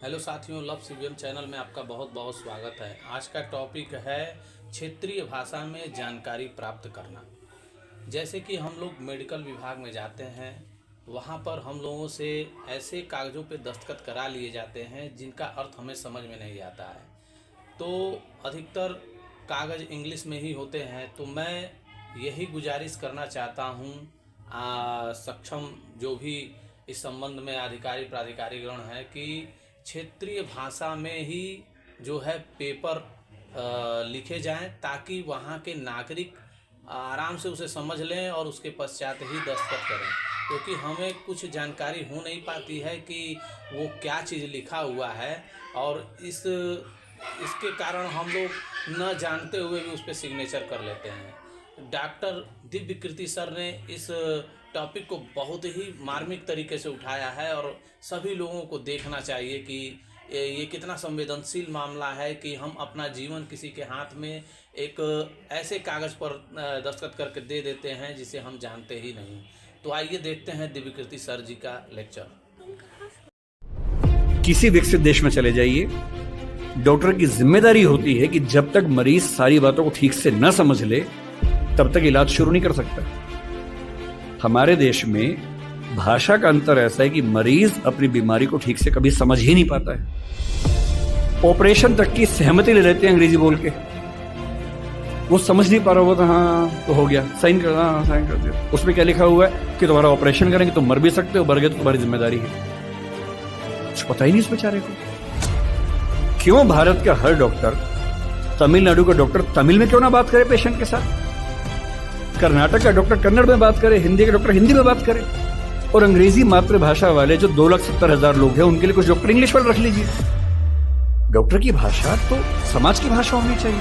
Hello साथियों, love सीवीएम channel में आपका बहुत बहुत स्वागत है। आज का टॉपिक है क्षेत्रीय भाषा में जानकारी प्राप्त करना। जैसे कि हम लोग मेडिकल विभाग में जाते हैं, वहाँ पर हम लोगों से ऐसे कागज़ों पे दस्तखत करा लिए जाते हैं जिनका अर्थ हमें समझ में नहीं आता है। तो अधिकतर कागज़ इंग्लिश में ही होते हैं। तो मैं यही गुजारिश करना चाहता हूँ सक्षम जो भी इस संबंध में अधिकारी प्राधिकारीगण हैं कि क्षेत्रीय भाषा में ही जो है पेपर लिखे जाएं, ताकि वहाँ के नागरिक आराम से उसे समझ लें और उसके पश्चात ही दस्तखत करें। क्योंकि हमें कुछ जानकारी हो नहीं पाती है कि वो क्या चीज़ लिखा हुआ है, और इसके कारण हम लोग न जानते हुए भी उस पर सिग्नेचर कर लेते हैं। डॉक्टर दिव्यकृति सर ने इस टॉपिक को बहुत ही मार्मिक तरीके से उठाया है, और सभी लोगों को देखना चाहिए कि ये कितना संवेदनशील मामला है कि हम अपना जीवन किसी के हाथ में एक ऐसे कागज़ पर दस्तखत करके दे देते हैं जिसे हम जानते ही नहीं। तो आइए देखते हैं दिव्यकृति सर जी का लेक्चर। किसी विकसित देश में चले जाइए, डॉक्टर की जिम्मेदारी होती है कि जब तक मरीज सारी बातों को ठीक से न समझ ले तब तक इलाज शुरू नहीं कर सकता। हमारे देश में भाषा का अंतर ऐसा है कि मरीज अपनी बीमारी को ठीक से कभी समझ ही नहीं पाता है। ऑपरेशन तक की सहमति ले लेते हैं अंग्रेजी बोल के। वो समझ नहीं पा रहा, वो तो हाँ तो हो गया, साइन कर, हाँ साइन कर दिया। उसमें क्या लिखा हुआ है कि तुम्हारा ऑपरेशन करेंगे तो मर भी सकते हो, मर गए तो तुम्हारी जिम्मेदारी है। कुछ पता ही नहीं इस बेचारे को। क्यों भारत का हर डॉक्टर, तमिलनाडु का डॉक्टर तमिल में क्यों ना बात करे पेशेंट के साथ, कर्नाटक का डॉक्टर कन्नड़ में बात करे, हिंदी का डॉक्टर हिंदी में बात करे, और अंग्रेजी मातृभाषा वाले जो 2,70,000 लोग हैं उनके लिए कुछ डॉक्टर इंग्लिश पर रख लीजिए। डॉक्टर की भाषा तो समाज की भाषा होनी चाहिए।